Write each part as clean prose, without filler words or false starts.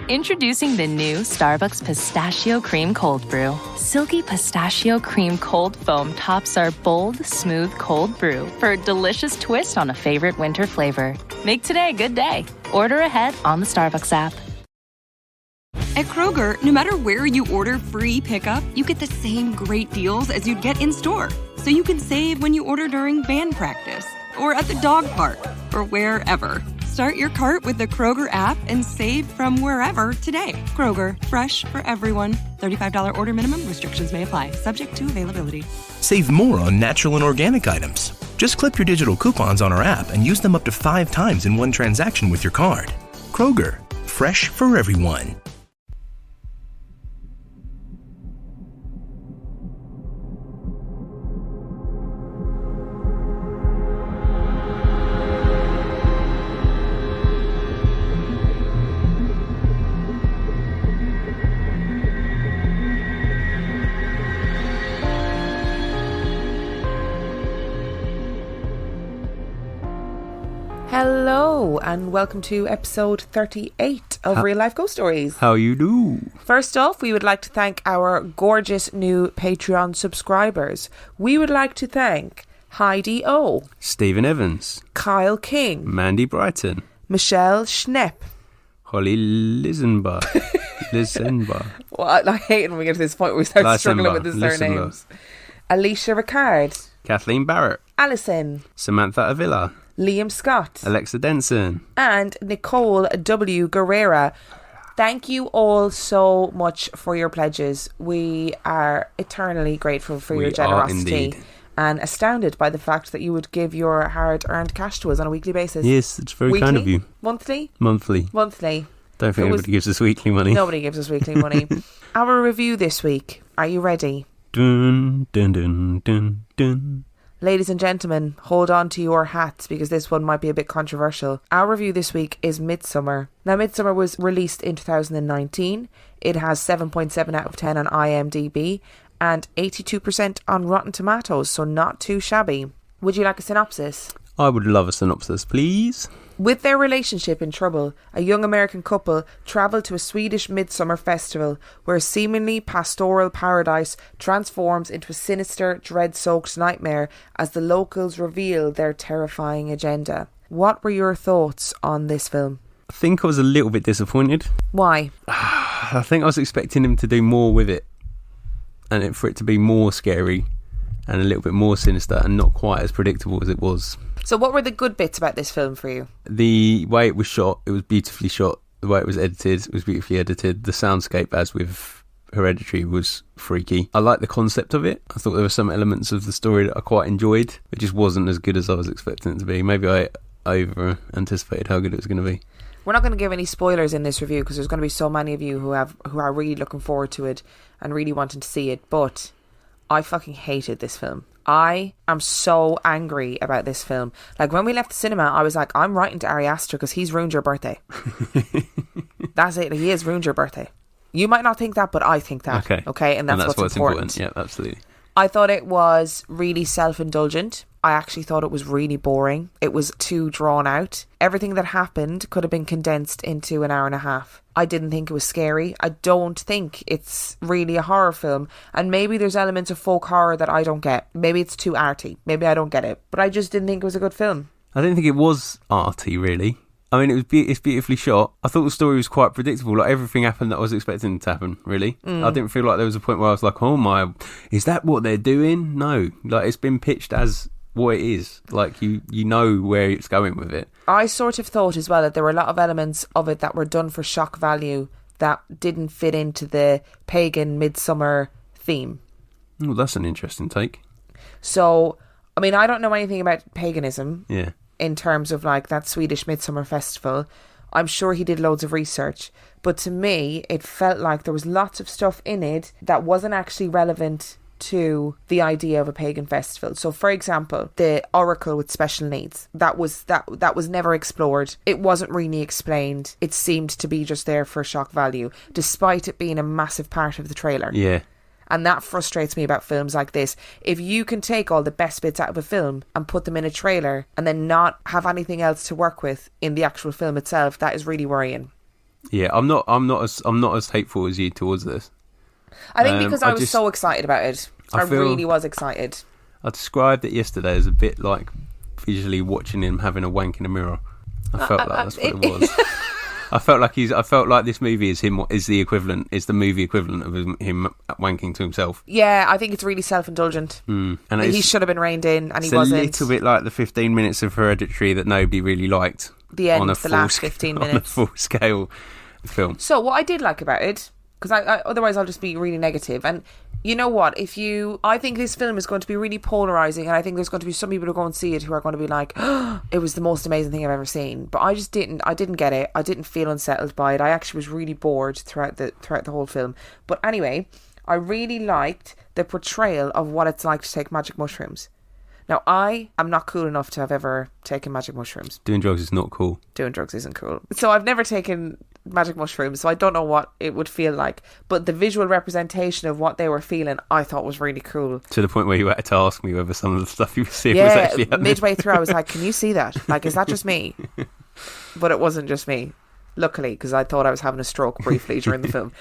Introducing the new Starbucks Pistachio Cream Cold Brew. Silky pistachio cream cold foam tops our bold, smooth cold brew for a delicious twist on a favorite winter flavor. Make today a good day. Order ahead on the Starbucks app. At Kroger, no matter where you order free pickup, you get the same great deals as you'd get in-store. So you can save when you order during band practice, or at the dog park, or wherever. Start your cart with the Kroger app and save from wherever today. Kroger, fresh for everyone. $35 order minimum. Restrictions may apply. Subject to availability. Save more on natural and organic items. Just clip your digital coupons on our app and use them up to 5 times in one transaction with your card. Kroger, fresh for everyone. Hello and welcome to episode 38 of Real Life Ghost Stories. How you do? First off, we would like to thank our gorgeous new Patreon subscribers. We would like to thank Heidi O, Stephen Evans, Kyle King, Mandy Brighton, Michelle Schnepp, Holly Lisenbar. Well, I hate it when we get to this point where we start struggling with the surnames. Alicia Ricard, Kathleen Barrett, Alison, Samantha Avila, Liam Scott, Alexa Denson, and Nicole W. Guerrera. Thank you all so much for your pledges. We are eternally grateful for your generosity and astounded by the fact that you would give your hard-earned cash to us on a weekly basis. Yes, it's very kind of you. Monthly? Monthly. Don't think anybody gives us weekly money. Nobody gives us weekly money. Our review this week. Are you ready? Dun, dun, dun, dun, dun. Ladies and gentlemen, hold on to your hats because this one might be a bit controversial. Our review this week is Midsommar. Now, Midsommar was released in 2019. It has 7.7 out of 10 on IMDb and 82% on Rotten Tomatoes, so not too shabby. Would you like a synopsis? I would love a synopsis, please. With their relationship in trouble, a young American couple travel to a Swedish midsummer festival where a seemingly pastoral paradise transforms into a sinister, dread-soaked nightmare as the locals reveal their terrifying agenda. What were your thoughts on this film? I think I was a little bit disappointed. Why? I think I was expecting him to do more with it and for it to be more scary and a little bit more sinister and not quite as predictable as it was. So what were the good bits about this film for you? The way it was shot, it was beautifully shot. The way it was edited, it was beautifully edited. The soundscape, as with Hereditary, was freaky. I liked the concept of it. I thought there were some elements of the story that I quite enjoyed. It just wasn't as good as I was expecting it to be. Maybe I over-anticipated how good it was going to be. We're not going to give any spoilers in this review because there's going to be so many of you who are really looking forward to it and really wanting to see it. But I fucking hated this film. I am so angry about this film. Like, when we left the cinema, I was like, I'm writing to Ari Aster because he's ruined your birthday. That's it. He has ruined your birthday. You might not think that, but I think that. Okay? And that's what's important. Yeah, absolutely. I thought it was really self-indulgent. I actually thought it was really boring. It was too drawn out. Everything that happened could have been condensed into an hour and a half. I didn't think it was scary. I don't think it's really a horror film. And maybe there's elements of folk horror that I don't get. Maybe it's too arty. Maybe I don't get it. But I just didn't think it was a good film. I didn't think it was arty, really. I mean, it's beautifully shot. I thought the story was quite predictable. Like, everything happened that I was expecting to happen, really. I didn't feel like there was a point where I was like, oh my, is that what they're doing? No. Like, it's been pitched as what it is. Like, you know where it's going with it. I sort of thought as well that there were a lot of elements of it that were done for shock value that didn't fit into the pagan midsummer theme. Oh, that's an interesting take. So, I mean, I don't know anything about paganism. Yeah. In terms of like that Swedish midsummer festival. I'm sure he did loads of research, but to me it felt like there was lots of stuff in it that wasn't actually relevant to the idea of a pagan festival. So, for example, the oracle with special needs, that was never explored. It wasn't really explained. It seemed to be just there for shock value, despite it being a massive part of the trailer. Yeah. And that frustrates me about films like this. If you can take all the best bits out of a film and put them in a trailer and then not have anything else to work with in the actual film itself, that is really worrying. Yeah, I'm not as hateful as you towards this. I think because I was so excited about it. I really was excited. I described it yesterday as a bit like visually watching him having a wank in a mirror. I felt like that's what it was. I felt like this movie is the movie equivalent of him wanking to himself. Yeah, I think it's really self-indulgent. And he should have been reined in, and he wasn't. It's a little bit like the 15 minutes of Hereditary that nobody really liked. The end, the last 15 minutes. On a full-scale film. So what I did like about it, because I otherwise I'll just be really negative, and you know what, I think this film is going to be really polarising, and I think there's going to be some people who go and see it who are going to be like, oh, it was the most amazing thing I've ever seen. But I didn't get it. I didn't feel unsettled by it. I actually was really bored throughout the whole film. But anyway, I really liked the portrayal of what it's like to take magic mushrooms. Now, I am not cool enough to have ever taken magic mushrooms. Doing drugs is not cool. Doing drugs isn't cool. So I've never taken magic mushrooms, so I don't know what it would feel like. But the visual representation of what they were feeling, I thought was really cool. To the point where you had to ask me whether some of the stuff you were seeing was actually happening. Midway through I was like, can you see that? Like, is that just me? But it wasn't just me. Luckily, because I thought I was having a stroke briefly during the film.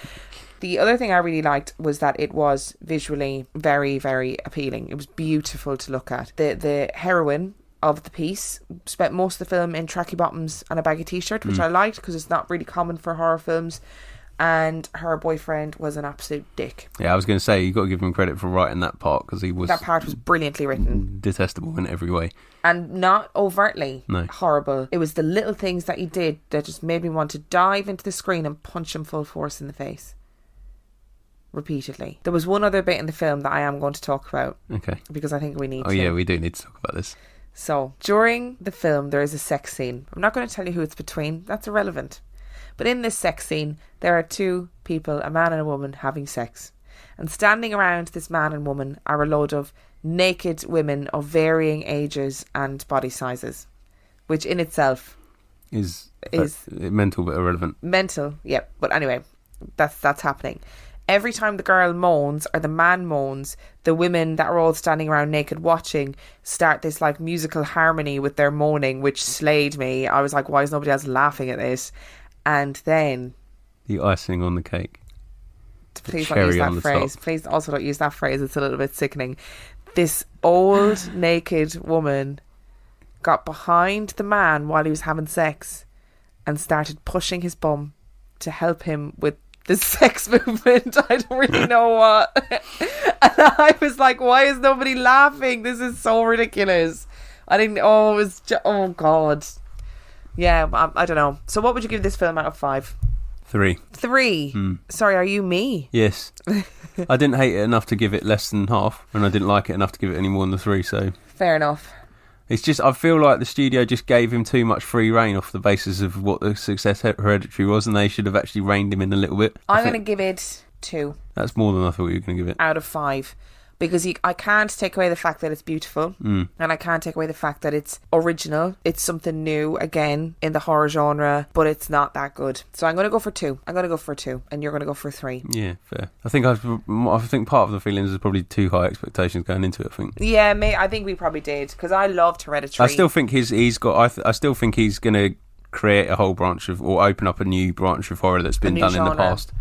The other thing I really liked was that it was visually very, very appealing. It was beautiful to look at. The heroine of the piece spent most of the film in tracky bottoms and a baggy t-shirt, which I liked because it's not really common for horror films. And her boyfriend was an absolute dick. Yeah, I was going to say, you got to give him credit for writing that part because that part was brilliantly written. Detestable in every way. And not overtly horrible. It was the little things that he did that just made me want to dive into the screen and punch him full force in the face. Repeatedly. There was one other bit in the film that I am going to talk about. Okay. Because I think we need to. Oh yeah, we do need to talk about this. So, during the film there is a sex scene. I'm not going to tell you who it's between. That's irrelevant. But in this sex scene, there are two people, a man and a woman, having sex. And standing around this man and woman are a load of naked women of varying ages and body sizes. Which in itself is mental but irrelevant. Mental, yeah. But anyway, that's happening. Every time the girl moans or the man moans, the women that are all standing around naked watching start this like musical harmony with their moaning, which slayed me. I was like, why is nobody else laughing at this? And then the icing on the cake. Please don't use that phrase. Please also don't use that phrase. It's a little bit sickening. This old naked woman got behind the man while he was having sex and started pushing his bum to help him with the sex movement. I don't really know what. And I was like, why is nobody laughing? This is so ridiculous. Oh God. Yeah, I don't know. So what would you give this film out of 5? 3. 3? Sorry, are you me? Yes. I didn't hate it enough to give it less than half, and I didn't like it enough to give it any more than the 3, so... Fair enough. It's just, I feel like the studio just gave him too much free rein off the basis of what the success Hereditary was, and they should have actually reined him in a little bit. I'm going to give it 2. That's more than I thought you were going to give it. Out of 5. Because I can't take away the fact that it's beautiful, and I can't take away the fact that it's original. It's something new, again, in the horror genre, but it's not that good. So I'm going to go for 2. I'm going to go for 2, and you're going to go for 3. Yeah, fair. I think part of the feelings is probably too high expectations going into it, I think. Yeah, I think we probably did, because I loved Hereditary. I still think I still think he's going to create a whole branch of, or open up a new branch of horror that's been done in the past.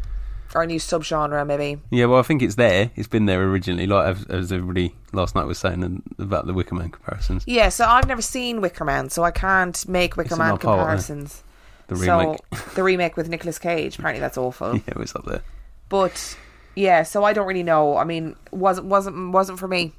Or a new subgenre, maybe. Yeah, well, I think it's there. It's been there originally, like as everybody last night was saying about the Wicker Man comparisons. Yeah, so I've never seen Wicker Man, so I can't make Wicker Man comparisons. The remake. So, the remake with Nicolas Cage, apparently that's awful. Yeah, it was up there. But, yeah, so I don't really know. I mean, wasn't for me.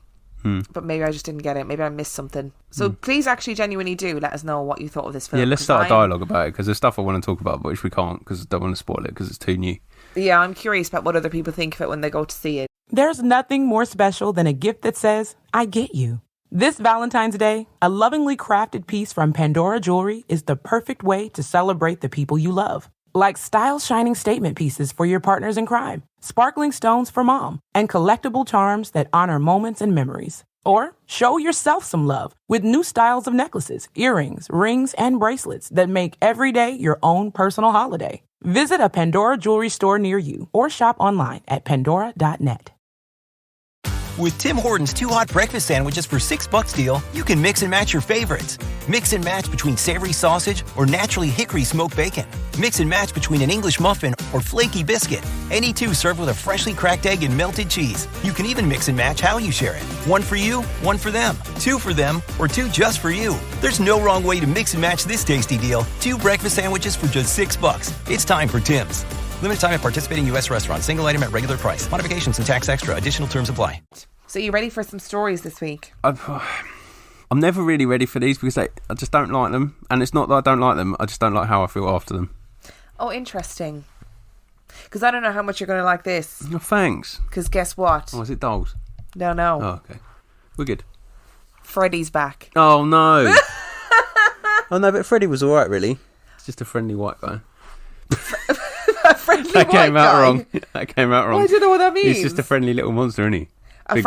But maybe I just didn't get it. Maybe I missed something. So please actually genuinely do let us know what you thought of this film. Yeah, let's start a dialogue about it, because there's stuff I want to talk about, but which we can't, because I don't want to spoil it, because it's too new. Yeah, I'm curious about what other people think of it when they go to see it. There's nothing more special than a gift that says, I get you. This Valentine's Day, a lovingly crafted piece from Pandora Jewelry is the perfect way to celebrate the people you love. Like style-shining statement pieces for your partners in crime, sparkling stones for mom, and collectible charms that honor moments and memories. Or show yourself some love with new styles of necklaces, earrings, rings, and bracelets that make every day your own personal holiday. Visit a Pandora Jewelry store near you or shop online at pandora.net. With Tim Hortons 2 hot breakfast sandwiches for $6 deal, you can mix and match your favorites. Mix and match between savory sausage or naturally hickory smoked bacon. Mix and match between an English muffin or flaky biscuit. Any two served with a freshly cracked egg and melted cheese. You can even mix and match how you share it. One for you, one for them. 2 for them, or 2 just for you. There's no wrong way to mix and match this tasty deal. 2 breakfast sandwiches for just $6. It's time for Tim's. Limited time at participating U.S. restaurants. Single item at regular price. Modifications and tax extra. Additional terms apply. So you ready for some stories this week? I'm never really ready for these because I just don't like them. And it's not that I don't like them, I just don't like how I feel after them. Oh, interesting. Because I don't know how much you're going to like this. Oh, thanks. Because guess what? Oh, is it dolls? No. Oh, okay. We're good. Freddy's back. Oh, no. Oh, no, but Freddy was alright, really. It's just a friendly white guy. A friendly That white came out guy. wrong. That came out wrong. I don't know what that means. He's just a friendly little monster, isn't he? A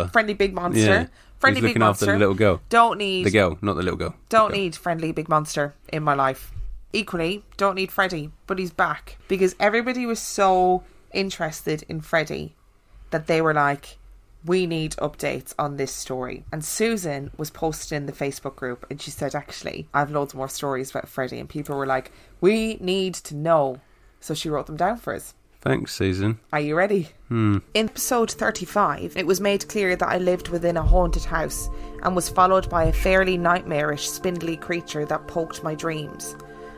friendly big monster. Yeah. Friendly He's big looking monster. after the little girl. Don't need The girl, not the little girl. Don't The girl. need friendly big monster in my life. Equally, don't need Freddy, but he's back because everybody was so interested in Freddy that they were like, we need updates on this story. And Susan was posted in the Facebook group and she said, actually, I have loads more stories about Freddy. And people were like, we need to know. So she wrote them down for us. Thanks, Susan. Are you ready? In episode 35, it was made clear that I lived within a haunted house and was followed by a fairly nightmarish, spindly creature that poked my dreams.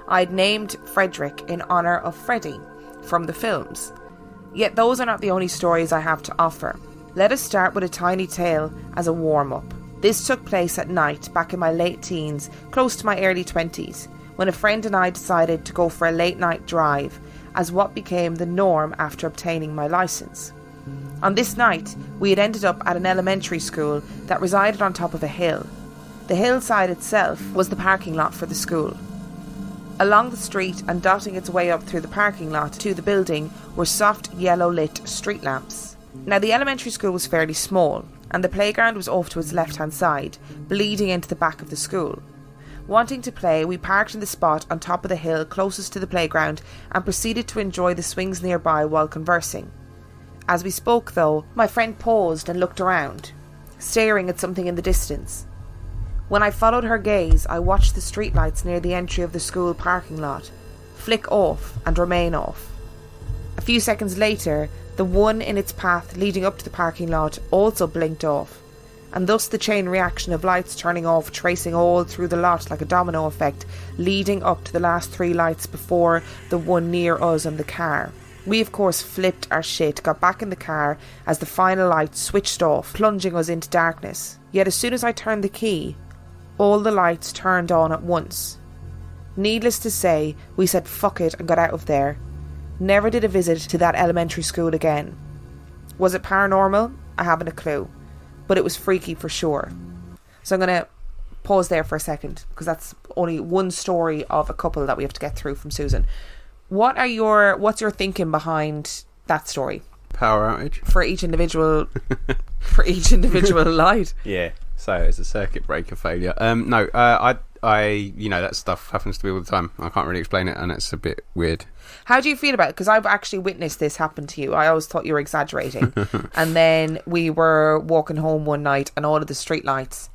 I'd named Frederick in honour of Freddy from the films. Yet those are not the only stories I have to offer. Let us start with a tiny tale as a warm-up. This took place at night back in my late teens, close to my early 20s, when a friend and I decided to go for a late night drive as what became the norm after obtaining my licence. On this night, we had ended up at an elementary school that resided on top of a hill. The hillside itself was the parking lot for the school. Along the street and dotting its way up through the parking lot to the building were soft yellow lit street lamps. Now the elementary school was fairly small and the playground was off to its left hand side, bleeding into the back of the school. Wanting to play, we parked in the spot on top of the hill closest to the playground and proceeded to enjoy the swings nearby while conversing. As we spoke though, my friend paused and looked around, staring at something in the distance. When I followed her gaze, I watched the streetlights near the entry of the school parking lot flick off and remain off. A few seconds later, the one in its path leading up to the parking lot also blinked off, and thus the chain reaction of lights turning off tracing all through the lot like a domino effect, leading up to the last 3 lights before the one near us and the car. We of course flipped our shit, got back in the car as the final light switched off, plunging us into darkness. Yet as soon as I turned the key, all the lights turned on at once. Needless to say, we said fuck it and got out of there. Never did a visit to that elementary school again. Was it paranormal? I haven't a clue. But it was freaky for sure. So I'm going to pause there for a second because that's only one story of a couple that we have to get through from Susan. What's your thinking behind that story? Power outage. For each individual light. Yeah. So it's a circuit breaker failure. I that stuff happens to me all the time. I can't really explain it, and it's a bit weird. How do you feel about it? Because I've actually witnessed this happen to you. I always thought you were exaggerating. And then we were walking home one night, and all of the street lights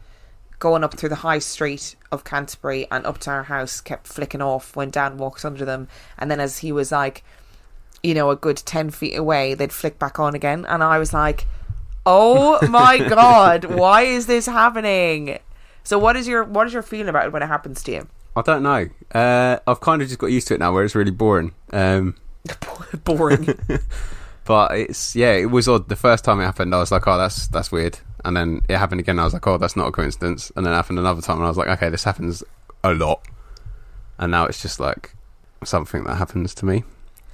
going up through the high street of Canterbury and up to our house kept flicking off when Dan walked under them. And then as he was like, a good 10 feet away, they'd flick back on again. And I was like, oh my God, why is this happening? So what is your feeling about it when it happens to you? I don't know. I've kind of just got used to it now, where it's really boring. Boring. But it was odd. The first time it happened, I was like, oh, that's weird. And then it happened again, and I was like, oh, that's not a coincidence. And then it happened another time, and I was like, okay, this happens a lot. And now it's just like something that happens to me.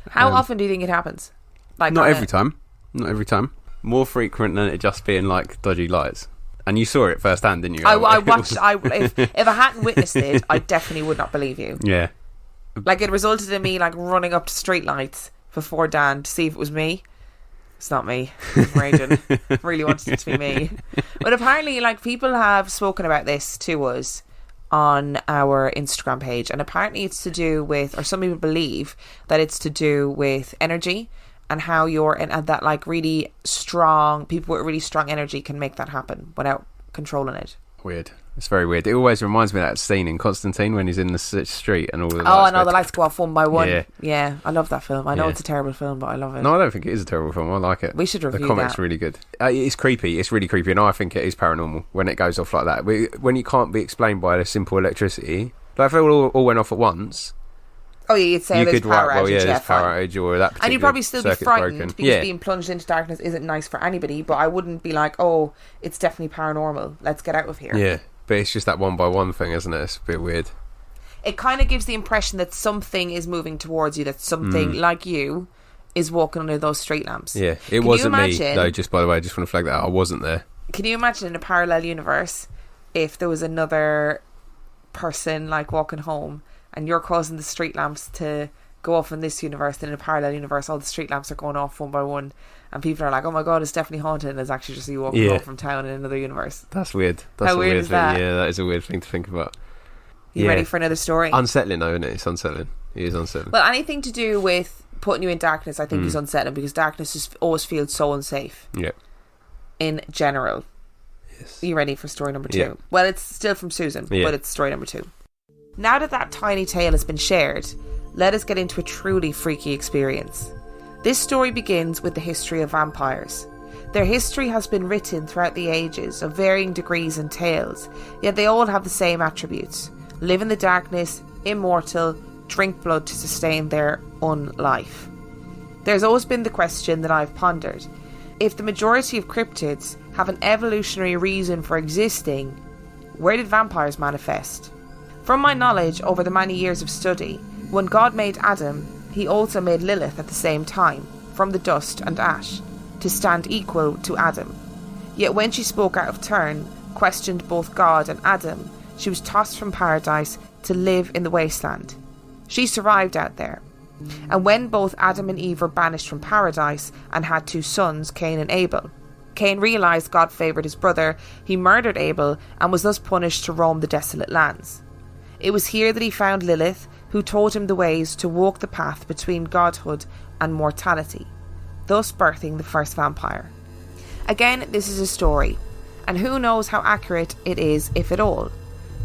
How often do you think it happens? Like not every time. Not every time. More frequent than it just being like dodgy lights. And you saw it firsthand, didn't you? I watched. If I hadn't witnessed it, I definitely would not believe you. Yeah. Like it resulted in me like running up to streetlights before Dan to see if it was me. It's not me. I'm raging. Really wanted it to be me. But apparently, like people have spoken about this to us on our Instagram page, and apparently it's to do with, or some people believe that it's to do with energy. and how you're and that like really strong people with really strong energy can make that happen without controlling it. Weird. It's very weird. It always reminds me of that scene in Constantine when he's in the street and all the lights. Oh, I know, the lights go off one by one. Yeah, I love that film. I know it's a terrible film, but I love it. No, I don't think it is a terrible film. I like it. We should review that. The comic's really good. It's creepy. It's really creepy, and I think it is paranormal when it goes off like that. When it can't be explained by a simple electricity. Like if it all went off at once. Oh yeah, you'd say you there's could power outage. there's power outage or that particular and you'd probably still be frightened broken. because being plunged into darkness isn't nice for anybody, but I wouldn't be like, oh, it's definitely paranormal. Let's get out of here. Yeah, but it's just that one by one thing, isn't it? It's a bit weird. It kind of gives the impression that something is moving towards you, that something like you is walking under those street lamps. Yeah, it wasn't me, though, just by the way. I just want to flag that out. I wasn't there. Can you imagine in a parallel universe if there was another person like walking home and you're causing the street lamps to go off in this universe, then in a parallel universe all the street lamps are going off one by one and people are like, oh my god, it's definitely haunted, and it's actually just you walking home from town in another universe. That's weird. That's How weird is thing. that? Yeah, that is a weird thing to think about. You ready for another story? Unsettling though, isn't it? It's unsettling. It is unsettling. Well, anything to do with putting you in darkness I think is unsettling, because darkness always feels so unsafe. Yeah. In general. Yes. Are you ready for story number 2? Yeah. Well, it's still from Susan, but it's story number 2. Now that tiny tale has been shared, let us get into a truly freaky experience. This story begins with the history of vampires. Their history has been written throughout the ages of varying degrees and tales, yet they all have the same attributes: live in the darkness, immortal, drink blood to sustain their unlife. There's always been the question that I've pondered: if the majority of cryptids have an evolutionary reason for existing, where did vampires manifest? From my knowledge over the many years of study, when God made Adam, he also made Lilith at the same time, from the dust and ash, to stand equal to Adam. Yet when she spoke out of turn, questioned both God and Adam, she was tossed from paradise to live in the wasteland. She survived out there. And when both Adam and Eve were banished from paradise and had 2 sons, Cain and Abel, Cain realised God favoured his brother, he murdered Abel and was thus punished to roam the desolate lands. It was here that he found Lilith, who taught him the ways to walk the path between godhood and mortality, thus birthing the first vampire. Again, this is a story, and who knows how accurate it is, if at all.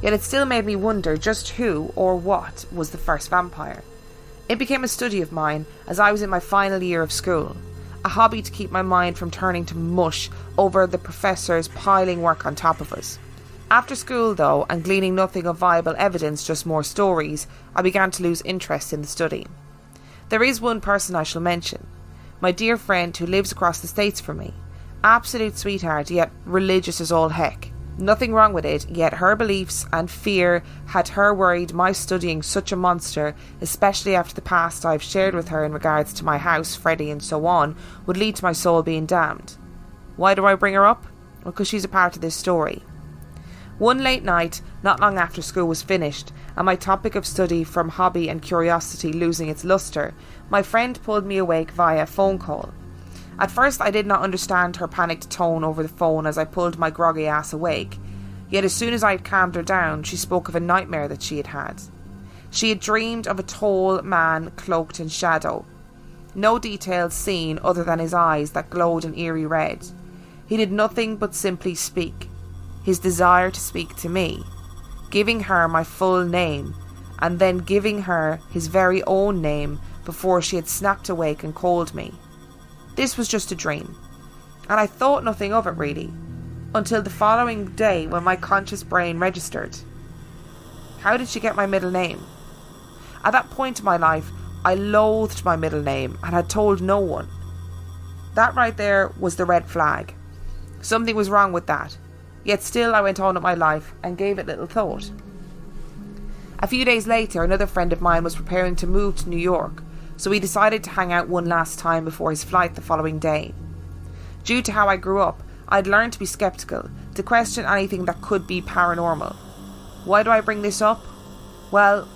Yet it still made me wonder just who or what was the first vampire. It became a study of mine as I was in my final year of school, a hobby to keep my mind from turning to mush over the professors piling work on top of us. After school, though, and gleaning nothing of viable evidence, just more stories, I began to lose interest in the study. There is one person I shall mention, my dear friend who lives across the States from me. Absolute sweetheart, yet religious as all heck. Nothing wrong with it, yet her beliefs and fear had her worried my studying such a monster, especially after the past I've shared with her in regards to my house, Freddy and so on, would lead to my soul being damned. Why do I bring her up? Well, because she's a part of this story. One late night, not long after school was finished, and my topic of study from hobby and curiosity losing its lustre, my friend pulled me awake via phone call. At first I did not understand her panicked tone over the phone as I pulled my groggy ass awake, yet as soon as I had calmed her down, she spoke of a nightmare that she had had. She had dreamed of a tall man cloaked in shadow. No details seen other than his eyes that glowed an eerie red. He did nothing but simply speak. His desire to speak to me, giving her my full name, and then giving her his very own name before she had snapped awake and called me. This was just a dream, and I thought nothing of it really, until the following day when my conscious brain registered. How did she get my middle name? At that point in my life, I loathed my middle name and had told no one. That right there was the red flag. Something was wrong with that. Yet still I went on with my life and gave it little thought. A few days later, another friend of mine was preparing to move to New York, so we decided to hang out one last time before his flight the following day. Due to how I grew up, I'd learned to be sceptical, to question anything that could be paranormal. Why do I bring this up? Well,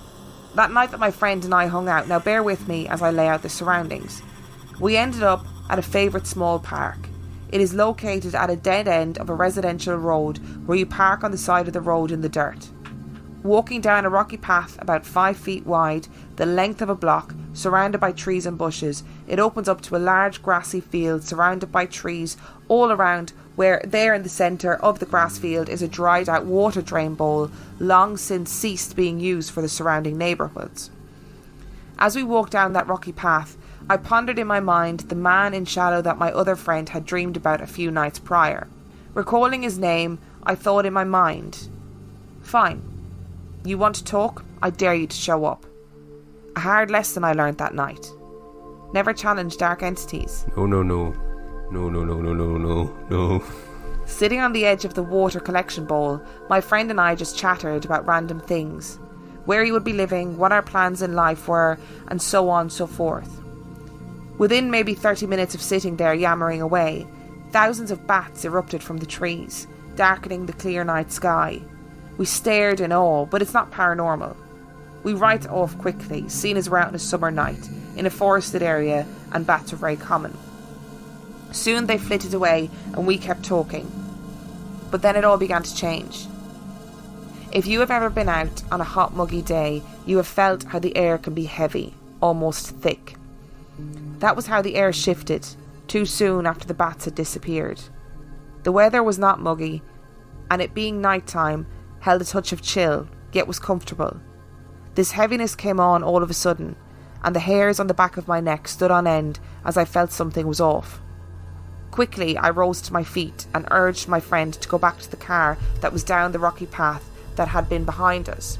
that night that my friend and I hung out, now bear with me as I lay out the surroundings. We ended up at a favourite small park. It is located at a dead end of a residential road where you park on the side of the road in the dirt. Walking down a rocky path about 5 feet wide, the length of a block, surrounded by trees and bushes. It opens up to a large grassy field surrounded by trees all around, where there in the centre of the grass field is a dried out water drain bowl, long since ceased being used for the surrounding neighbourhoods. As we walked down that rocky path, I pondered in my mind the man in shadow that my other friend had dreamed about a few nights prior. Recalling his name, I thought in my mind, fine, you want to talk? I dare you to show up. A hard lesson I learned that night. Never challenge dark entities. No. Sitting on the edge of the water collection bowl, my friend and I just chattered about random things. Where he would be living, what our plans in life were, and so on and so forth. Within maybe 30 minutes of sitting there yammering away, thousands of bats erupted from the trees, darkening the clear night sky. We stared in awe, but it's not paranormal. We write off quickly, seeing as we're out on a summer night, in a forested area, and bats are very common. Soon they flitted away, and we kept talking. But then it all began to change. If you have ever been out on a hot muggy day, you have felt how the air can be heavy, almost thick. That was how the air shifted, too soon after the bats had disappeared. The weather was not muggy, and it being night time, held a touch of chill, yet was comfortable. This heaviness came on all of a sudden, and the hairs on the back of my neck stood on end as I felt something was off. Quickly I rose to my feet and urged my friend to go back to the car that was down the rocky path that had been behind us.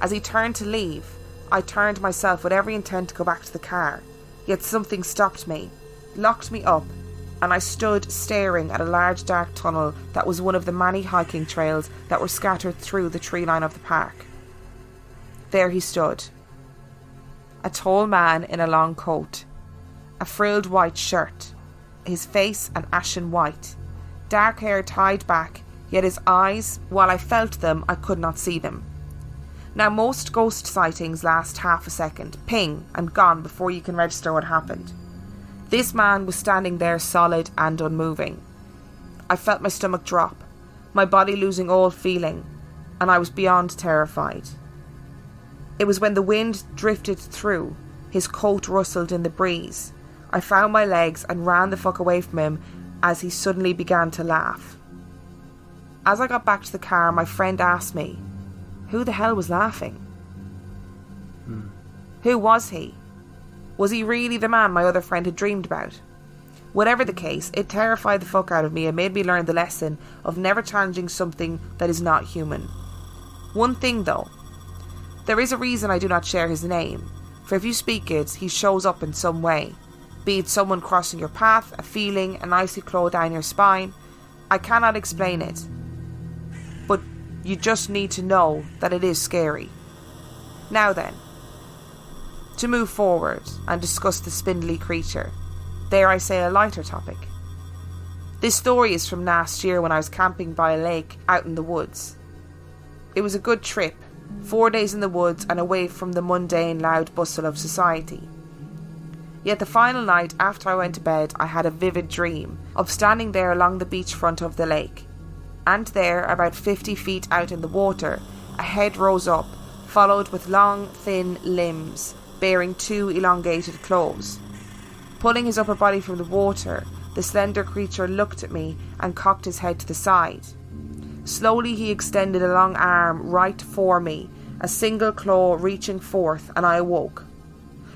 As he turned to leave, I turned myself with every intent to go back to the car, yet something stopped me, locked me up, and I stood staring at a large dark tunnel that was one of the many hiking trails that were scattered through the tree line of the park. There he stood. A tall man in a long coat, a frilled white shirt, his face an ashen white, dark hair tied back, yet his eyes, while I felt them, I could not see them. Now most ghost sightings last half a second, ping, and gone before you can register what happened. This man was standing there solid and unmoving. I felt my stomach drop, my body losing all feeling, and I was beyond terrified. It was when the wind drifted through, his coat rustled in the breeze. I found my legs and ran the fuck away from him as he suddenly began to laugh. As I got back to the car, my friend asked me, who the hell was laughing? Who was he? Was he really the man my other friend had dreamed about? Whatever the case, it terrified the fuck out of me and made me learn the lesson of never challenging something that is not human. One thing though, there is a reason I do not share his name, for if you speak it, he shows up in some way. Be it someone crossing your path, a feeling, an icy claw down your spine. I cannot explain it, but you just need to know that it is scary. Now then, to move forward and discuss the spindly creature, dare I say a lighter topic. This story is from last year when I was camping by a lake out in the woods. It was a good trip, 4 days in the woods and away from the mundane loud bustle of society. Yet the final night after I went to bed, I had a vivid dream of standing there along the beachfront of the lake. And there, about 50 feet out in the water, a head rose up, followed with long, thin limbs, bearing 2 elongated claws. Pulling his upper body from the water, the slender creature looked at me and cocked his head to the side. Slowly he extended a long arm right for me, a single claw reaching forth, and I awoke.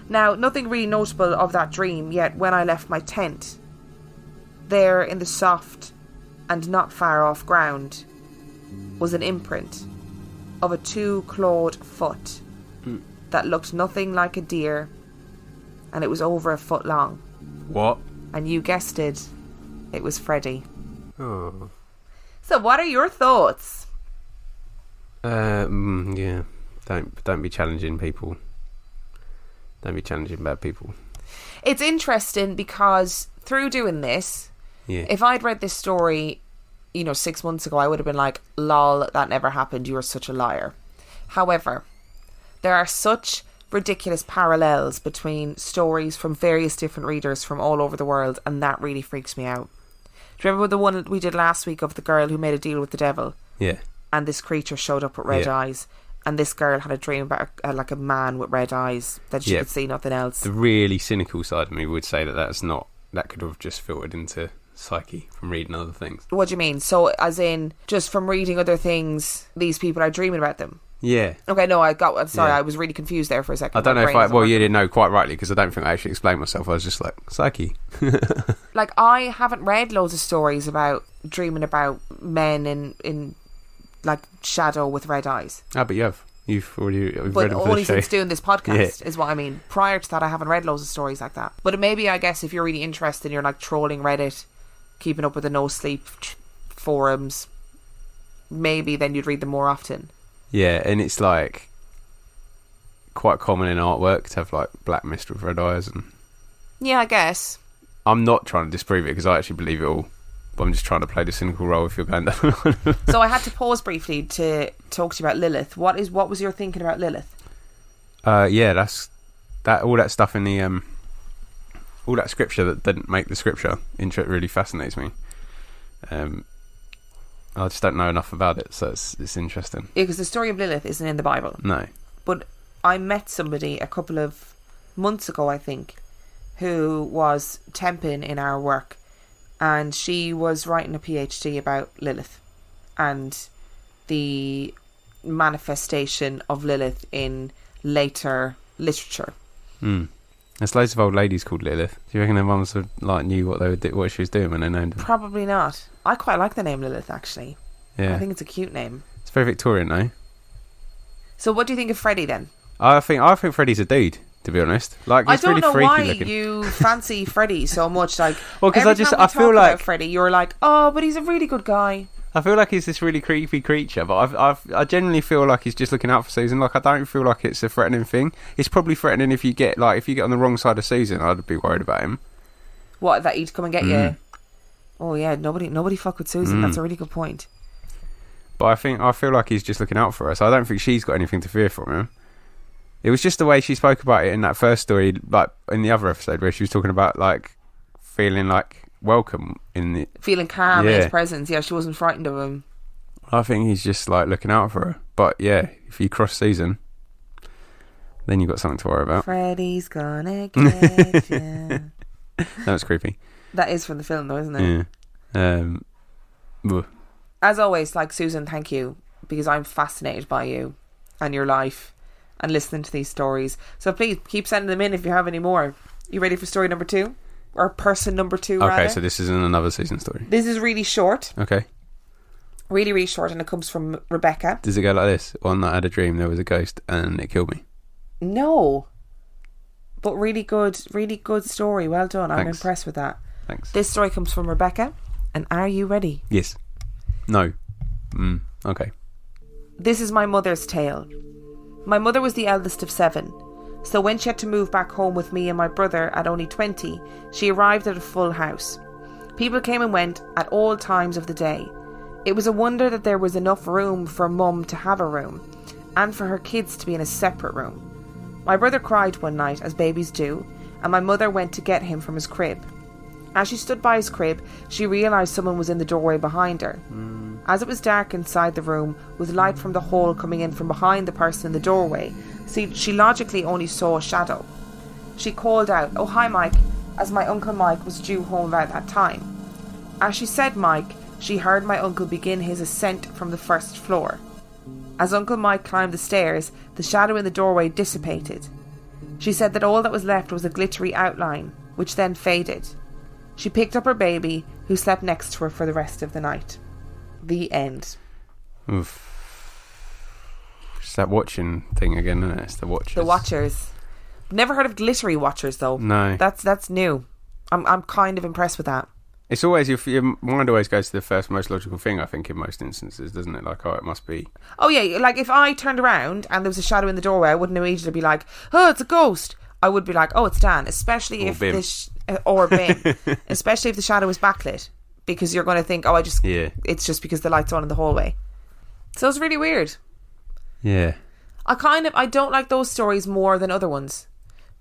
Now, nothing really notable of that dream, yet when I left my tent, there in the soft and not far off ground was an imprint of a 2-clawed foot that looked nothing like a deer, and it was over a foot long. What? And you guessed it was Freddy. Oh. So what are your thoughts? Yeah. Don't be challenging people. Don't be challenging bad people. It's interesting because through doing this, if I'd read this story, 6 months ago, I would have been like, lol, that never happened, you're such a liar. However, there are such ridiculous parallels between stories from various different readers from all over the world, and that really freaks me out. Do you remember the one we did last week of the girl who made a deal with the devil? Yeah. And this creature showed up with red eyes? and this girl had a dream about like a man with red eyes that she could see nothing else. The really cynical side of me would say that could have just filtered into psyche from reading other things. What do you mean? So, as in, just from reading other things, these people are dreaming about them? Yeah. Okay, no, sorry, I was really confused there for a second. I don't know if you didn't know quite rightly, because I don't think I actually explained myself. I was just like, psyche. Like, I haven't read loads of stories about dreaming about men in like, shadow with red eyes. Ah, but you have. You've read them but for only the show. since doing this podcast is what I mean. Prior to that, I haven't read loads of stories like that. But maybe, I guess, if you're really interested and you're like trolling Reddit, keeping up with the no sleep forums, maybe then you'd read them more often. Yeah, and it's like quite common in artwork to have like black mist with red eyes, and yeah, I guess. I'm not trying to disprove it because I actually believe it all, but I'm just trying to play the cynical role if you're going down. So I had to pause briefly to talk to you about Lilith. What was your thinking about Lilith? Yeah, that's that. All that stuff in the all that scripture that didn't make the scripture really fascinates me. I just don't know enough about it, so it's interesting. Yeah, because the story of Lilith isn't in the Bible. No. But I met somebody a couple of months ago, I think, who was temping in our work, and she was writing a PhD about Lilith and the manifestation of Lilith in later literature. There's loads of old ladies called Lilith. Do you reckon their mums knew what she was doing when they named her? Probably not. I quite like the name Lilith, actually. Yeah. I think it's a cute name. It's very Victorian, though. So what do you think of Freddy then? I think Freddy's a dude, to be honest. Like, I he's don't really know freaky why looking. you fancy Freddy so much. Like, well, because I feel like Freddy, you're like, oh, but he's a really good guy. I feel like he's this really creepy creature, but I genuinely feel like he's just looking out for Susan. Like, I don't feel like it's a threatening thing. It's probably threatening if you get on the wrong side of Susan. I'd be worried about him. What, that he'd come and get you? Oh yeah, nobody fuck with Susan. That's a really good point. But I feel like he's just looking out for her. So I don't think she's got anything to fear from him. It was just the way she spoke about it in that first story, like in the other episode where she was talking about like feeling like welcome feeling calm in his presence. Yeah, she wasn't frightened of him. I think he's just like looking out for her. But yeah, if you cross Susan, then you've got something to worry about. Freddy's gonna get you. That was creepy. That is from the film though, isn't it? Yeah. As always, like, Susan, thank you, because I'm fascinated by you and your life and listening to these stories. So please keep sending them in if you have any more. You ready for story number 2? Or person number 2, rather? Okay, so this isn't another Susan story. This is really short. Okay. Really, really short, and it comes from Rebecca. Does it go like this? One night I had a dream there was a ghost and it killed me. No. But really good story. Well done. Thanks. I'm impressed with that. Thanks. This story comes from Rebecca. And are you ready? Yes. No. Okay. This is my mother's tale. My mother was the eldest of 7. So when she had to move back home with me and my brother at only 20, she arrived at a full house. People came and went at all times of the day. It was a wonder that there was enough room for Mum to have a room, and for her kids to be in a separate room. My brother cried one night, as babies do, and my mother went to get him from his crib. As she stood by his crib, she realised someone was in the doorway behind her. As it was dark inside the room, with light from the hole coming in from behind the person in the doorway, she logically only saw a shadow. She called out, "Oh, hi, Mike," as my Uncle Mike was due home about that time. As she said Mike, she heard my uncle begin his ascent from the first floor. As Uncle Mike climbed the stairs, the shadow in the doorway dissipated. She said that all that was left was a glittery outline, which then faded. She picked up her baby, who slept next to her for the rest of the night. The end. Oof. It's that watching thing again, isn't it? It's the Watchers. The Watchers. Never heard of glittery Watchers though. No. That's new. I'm kind of impressed with that. It's always your mind always goes to the first most logical thing, I think, in most instances, doesn't it? Like, oh, it must be. Oh yeah, like if I turned around and there was a shadow in the doorway, I wouldn't immediately be like, "Oh, it's a ghost." I would be like, "Oh, it's Dan," especially if this or Bim, especially if the shadow is backlit, because you're going to think, "Oh, it's just because the light's on in the hallway." So it's really weird. Yeah. I don't like those stories more than other ones,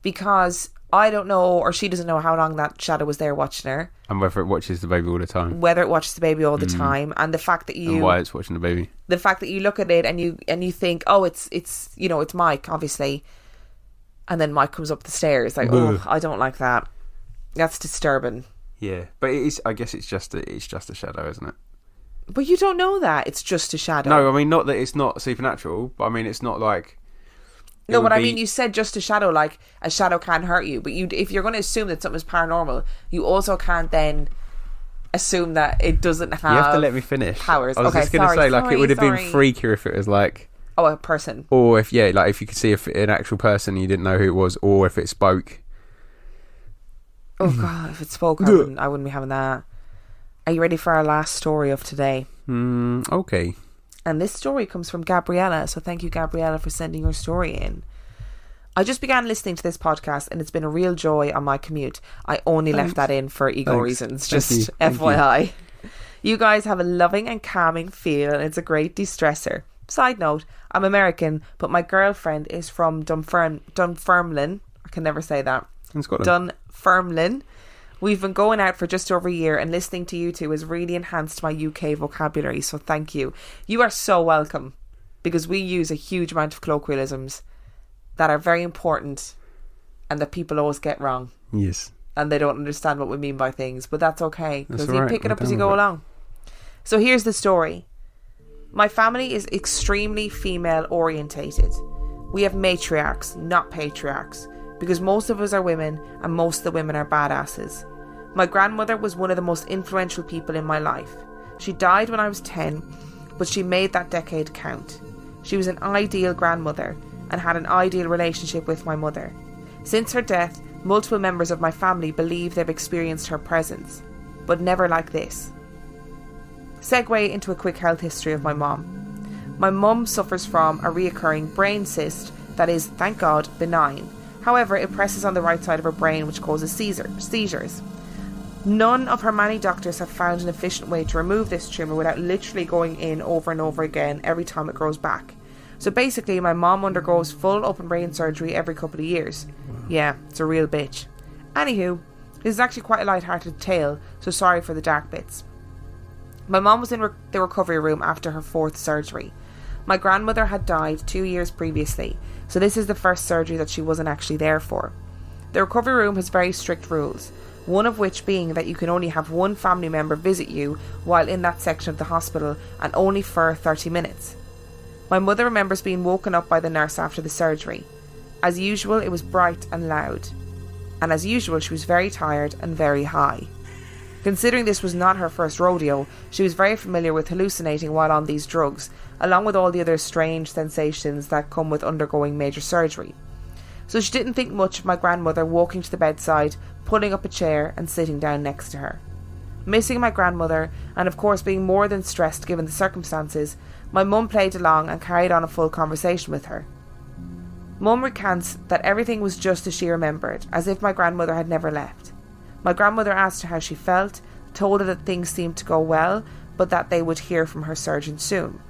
because I don't know, or she doesn't know how long that shadow was there watching her. And whether it watches the baby all the time. Whether it watches the baby all the time. And the fact that you... And why it's watching the baby. The fact that you look at it and you think, oh, it's you know, it's Mike, obviously. And then Mike comes up the stairs. Like, oh, I don't like that. That's disturbing. Yeah. But it is, I guess it's just a shadow, isn't it? But you don't know that. It's just a shadow. No, I mean, not that it's not supernatural, but I mean, it's not like... No, but I mean, you said just a shadow, like a shadow can't hurt you. But if you're going to assume that something's paranormal, you also can't then assume that it doesn't have... You have to let me finish. Powers. I was just going to say, like, it would have been freakier if it was like... Oh, a person. Or if, yeah, like if you could see an actual person and you didn't know who it was, or if it spoke. Oh, God, if it spoke, I wouldn't be having that. Are you ready for our last story of today? Okay. And this story comes from Gabriella, so thank you, Gabriella, for sending your story in. I just began listening to this podcast and it's been a real joy on my commute. I only left that in for ego reasons, just FYI. You guys have a loving and calming feel and it's a great de-stressor. Side note, I'm American, but my girlfriend is from Dunfermline. I can never say that. In Scotland. Dunfermline. We've been going out for just over a year and listening to you two has really enhanced my UK vocabulary, so thank you. You are so welcome, because we use a huge amount of colloquialisms that are very important and that people always get wrong. Yes. And they don't understand what we mean by things, but that's okay, because you right. pick it up as you go along. So here's the story. My family is extremely female orientated. We have matriarchs, not patriarchs, because most of us are women and most of the women are badasses. My grandmother was one of the most influential people in my life. She died when I was 10, but she made that decade count. She was an ideal grandmother and had an ideal relationship with my mother. Since her death, multiple members of my family believe they've experienced her presence, but never like this. Segue into a quick health history of my mom. My mum suffers from a reoccurring brain cyst that is, thank God, benign. However, it presses on the right side of her brain, which causes seizures. None of her many doctors have found an efficient way to remove this tumour without literally going in over and over again every time it grows back. So basically, my mom undergoes full open brain surgery every couple of years. Yeah, it's a real bitch. Anywho, this is actually quite a light-hearted tale, so sorry for the dark bits. My mom was in the recovery room after her 4th surgery. My grandmother had died 2 years previously, so this is the first surgery that she wasn't actually there for. The recovery room has very strict rules, one of which being that you can only have one family member visit you while in that section of the hospital and only for 30 minutes. My mother remembers being woken up by the nurse after the surgery. As usual, it was bright and loud. And as usual, she was very tired and very high. Considering this was not her first rodeo, she was very familiar with hallucinating while on these drugs, along with all the other strange sensations that come with undergoing major surgery. So she didn't think much of my grandmother walking to the bedside, pulling up a chair and sitting down next to her. Missing my grandmother, and of course being more than stressed given the circumstances, my mum played along and carried on a full conversation with her. Mum recants that everything was just as she remembered, as if my grandmother had never left. My grandmother asked her how she felt, told her that things seemed to go well, but that they would hear from her surgeon soon.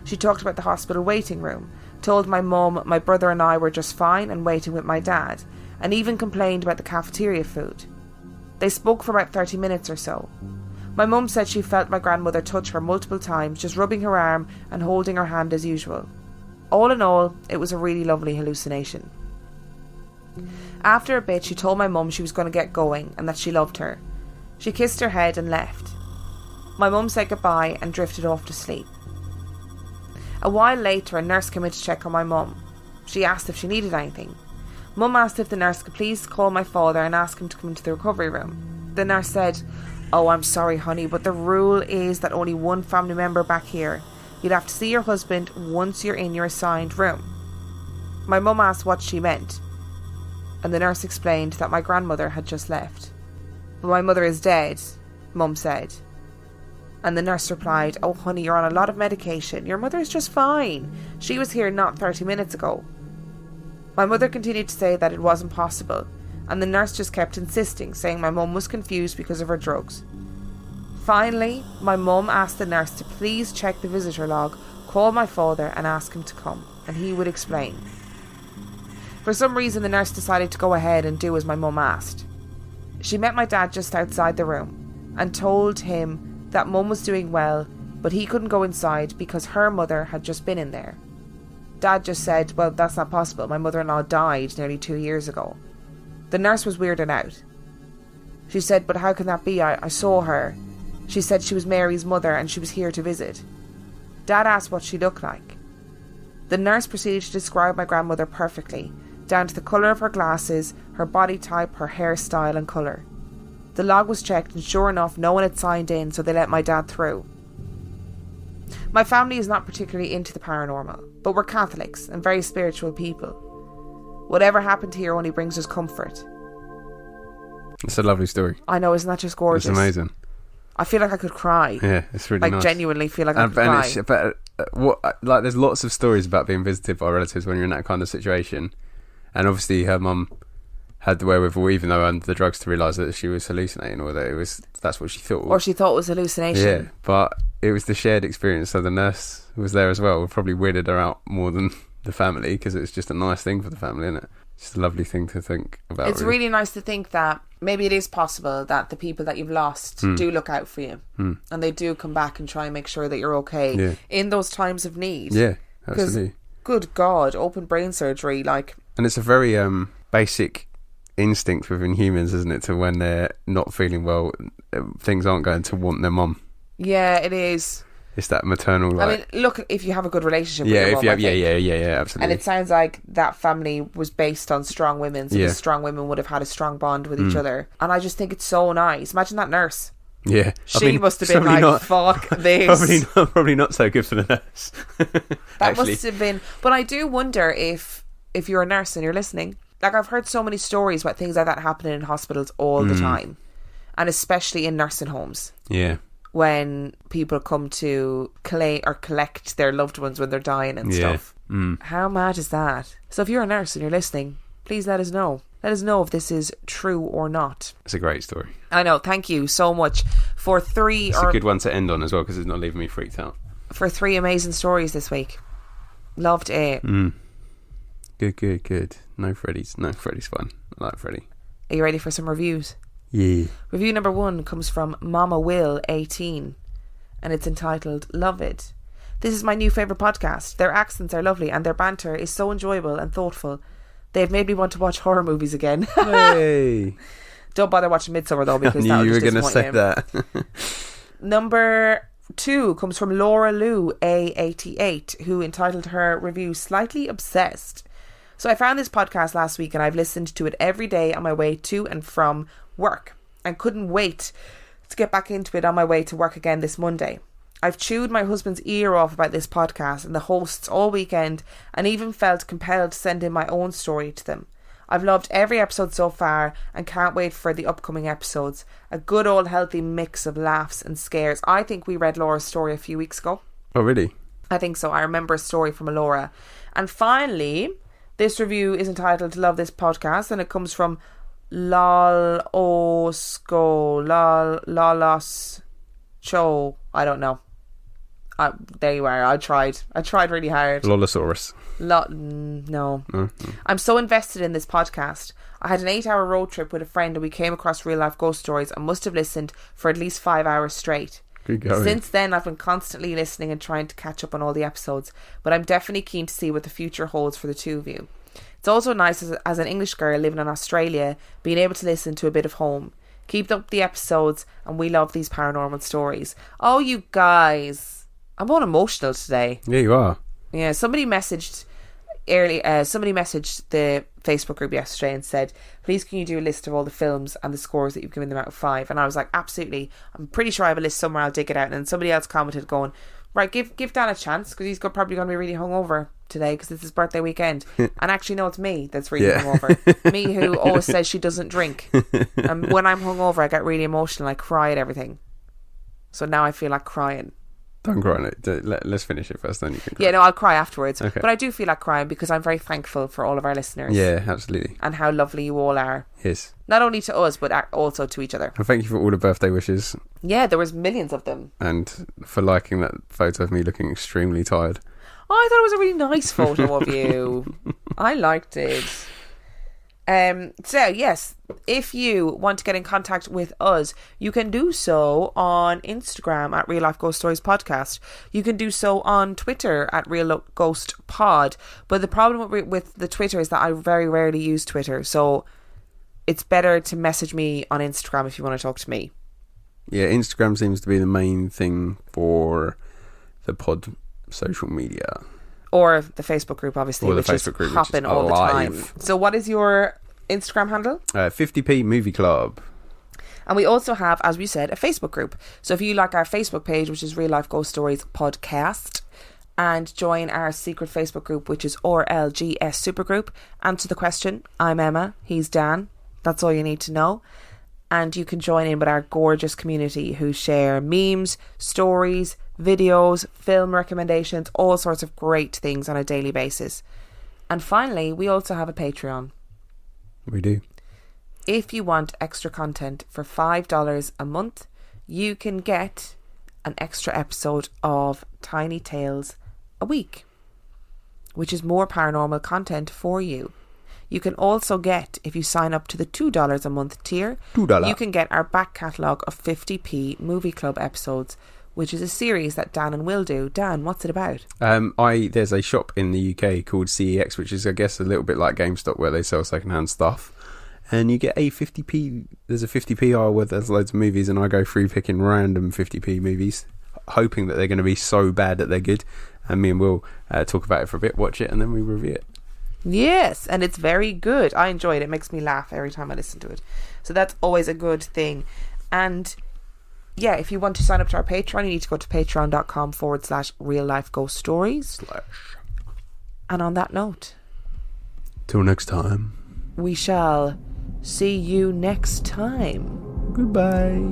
She talked about the hospital waiting room, told my mum my brother and I were just fine and waiting with my dad, and even complained about the cafeteria food. They spoke for about 30 minutes or so. My mum said she felt my grandmother touch her multiple times, just rubbing her arm and holding her hand as usual. All in all, it was a really lovely hallucination. After a bit, she told my mum she was going to get going and that she loved her. She kissed her head and left. My mum said goodbye and drifted off to sleep. A while later, a nurse came in to check on my mum. She asked if she needed anything. Mum asked if the nurse could please call my father and ask him to come into the recovery room. The nurse said, "Oh, I'm sorry, honey, but the rule is that only one family member back here. You'd have to see your husband once you're in your assigned room." My mum asked what she meant, and the nurse explained that my grandmother had just left. "But my mother is dead," Mum said. And the nurse replied, "Oh honey, you're on a lot of medication. Your mother is just fine. She was here not 30 minutes ago." My mother continued to say that it wasn't possible, and the nurse just kept insisting, saying my mum was confused because of her drugs. Finally, my mum asked the nurse to please check the visitor log, call my father and ask him to come, and he would explain. For some reason, the nurse decided to go ahead and do as my mum asked. She met my dad just outside the room and told him that Mum was doing well, but he couldn't go inside because her mother had just been in there. Dad just said, well, that's not possible. My mother-in-law died nearly 2 years ago. The nurse was weirded out. She said, but how can that be? I saw her. She said she was Mary's mother and she was here to visit. Dad asked what she looked like. The nurse proceeded to describe my grandmother perfectly, down to the colour of her glasses, her body type, her hairstyle and colour. The log was checked and sure enough no one had signed in, so they let my dad through. My family is not particularly into the paranormal, but we're Catholics and very spiritual people. Whatever happened here only brings us comfort. It's a lovely story. I know, isn't that just gorgeous? It's amazing. I feel like I could cry. Yeah, it's really nice. Genuinely feel like I could cry. There's lots of stories about being visited by relatives when you're in that kind of situation. And obviously her mum had the wherewithal, even though under the drugs, to realise that she was hallucinating, or that that's what she thought. Or she thought it was hallucination. Yeah, but it was the shared experience, so the nurse was there as well. It probably weirded her out more than the family, because it's just a nice thing for the family, isn't it? It's a lovely thing to think about. It's really nice to think that maybe it is possible that the people that you've lost do look out for you, and they do come back and try and make sure that you're okay in those times of need. Yeah, absolutely. Good God, open brain surgery, like... And it's a very basic instinct within humans, isn't it, to when they're not feeling well, things aren't going to want their mum. Yeah, it is. It's that maternal, like... I mean, look, if you have a good relationship with your mum, absolutely. And it sounds like that family was based on strong women, so the strong women would have had a strong bond with each other. And I just think it's so nice. Imagine that nurse. Yeah. She must have been like, fuck this. Probably not so good for the nurse. That must have been... But I do wonder if you're a nurse and you're listening, like, I've heard so many stories about things like that happening in hospitals all the time, and especially in nursing homes. Yeah. When people come to collect their loved ones when they're dying and stuff. How mad is that? So if you're a nurse and you're listening, please let us know. Let us know if this is true or not. It's a great story. I know. Thank you so much for three... It's a good one to end on as well, because it's not leaving me freaked out. For 3 amazing stories this week. Loved it. Good. No Freddy's fun. I like Freddy. Are you ready for some reviews? Yeah. Review number 1 comes from Mama Will 18, and it's entitled Love It. This is my new favourite podcast. Their accents are lovely and their banter is so enjoyable and thoughtful. They have made me want to watch horror movies again. Hey. Don't bother watching Midsommar though, because I knew you were going to say that. Number 2 comes from Laura Lou A88, who entitled her review Slightly Obsessed. So I found this podcast last week and I've listened to it every day on my way to and from work, and couldn't wait to get back into it on my way to work again this Monday. I've chewed my husband's ear off about this podcast and the hosts all weekend, and even felt compelled to send in my own story to them. I've loved every episode so far and can't wait for the upcoming episodes. A good old healthy mix of laughs and scares. I think we read Laura's story a few weeks ago. Oh really? I think so. I remember a story from Laura. And finally, this review is entitled Love This Podcast, and it comes from Lalos Cho. I don't know. There you are. I tried really hard. Lolosaurus. No. I'm so invested in this podcast. I had an 8-hour road trip with a friend and we came across real life ghost stories and must have listened for at least 5 hours straight. Good going. Since then I've been constantly listening and trying to catch up on all the episodes, but I'm definitely keen to see what the future holds for the two of you. It's also nice as an English girl living in Australia, being able to listen to a bit of home. Keep up the episodes, and we love these paranormal stories. Oh, you guys, I'm all emotional today. Yeah, you are. Yeah, somebody messaged the Facebook group yesterday and said, please can you do a list of all the films and the scores that you've given them out of 5? And I was like, absolutely. I'm pretty sure I have a list somewhere. I'll dig it out. And then somebody else commented going, right, give Dan a chance, because he's probably going to be really hungover today because it's his birthday weekend. And actually, no, it's me that's really hungover. Me, who always says she doesn't drink. And when I'm hungover, I get really emotional. I cry at everything. So now I feel like crying. Don't cry on it. Let's finish it first, then you can cry. Yeah, no, I'll cry afterwards. Okay. But I do feel like crying because I'm very thankful for all of our listeners. Yeah, absolutely. And how lovely you all are. Yes. Not only to us, but also to each other. And thank you for all the birthday wishes. Yeah, there was millions of them. And for liking that photo of me looking extremely tired. Oh, I thought it was a really nice photo of you. I liked it. So yes, if you want to get in contact with us, you can do so on Instagram at Real Life Ghost Stories Podcast. You can do so on Twitter at Real Ghost Pod. But the problem with the Twitter is that I very rarely use Twitter, so it's better to message me on Instagram if you want to talk to me. Yeah, Instagram seems to be the main thing for the pod social media. Or the Facebook group, obviously, which is hopping all the time. So what is your Instagram handle? 50p Movie Club. And we also have, as we said, a Facebook group. So if you like our Facebook page, which is Real Life Ghost Stories Podcast, and join our secret Facebook group, which is RLGS Supergroup, answer the question. I'm Emma. He's Dan. That's all you need to know. And you can join in with our gorgeous community who share memes, stories, videos, film recommendations, all sorts of great things on a daily basis. And finally, we also have a Patreon. We do. If you want extra content for $5 a month, you can get an extra episode of Tiny Tales a week, which is more paranormal content for you. You can also get, if you sign up to the $2 a month tier, you can get our back catalogue of 50p Movie Club episodes, which is a series that Dan and Will do. Dan, what's it about? There's a shop in the UK called CEX, which is, I guess, a little bit like GameStop, where they sell secondhand stuff. And you get a 50p, there's a 50p aisle where there's loads of movies, and I go through picking random 50p movies, hoping that they're going to be so bad that they're good. And me and Will talk about it for a bit, watch it, and then we review it. Yes, and it's very good. I enjoy it. It makes me laugh every time I listen to it. So that's always a good thing. And yeah, if you want to sign up to our Patreon, you need to go to patreon.com/Real Life Ghost Stories. And on that note, till next time, we shall see you next time. Goodbye.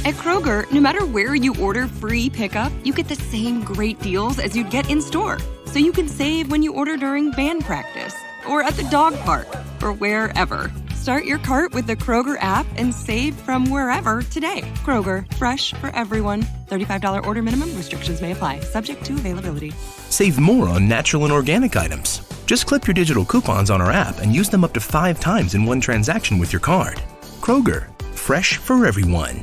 At Kroger, no matter where you order free pickup, you get the same great deals as you'd get in-store. So you can save when you order during band practice, or at the dog park, or wherever. Start your cart with the Kroger app and save from wherever today. Kroger, fresh for everyone. $35 order minimum. Restrictions may apply. Subject to availability. Save more on natural and organic items. Just clip your digital coupons on our app and use them up to 5 times in one transaction with your card. Kroger, fresh for everyone.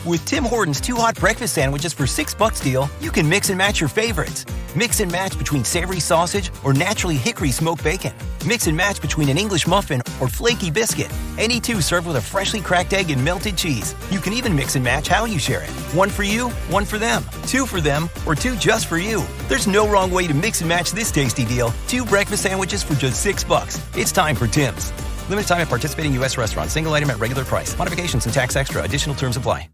With Tim Hortons 2 Hot Breakfast Sandwiches for $6 deal, you can mix and match your favorites. Mix and match between savory sausage or naturally hickory smoked bacon. Mix and match between an English muffin or flaky biscuit. Any two served with a freshly cracked egg and melted cheese. You can even mix and match how you share it. 1 for you, 1 for them, 2 for them, or 2 just for you. There's no wrong way to mix and match this tasty deal. 2 breakfast sandwiches for just $6. It's time for Tim's. Limited time at participating U.S. restaurants. Single item at regular price. Modifications and tax extra. Additional terms apply.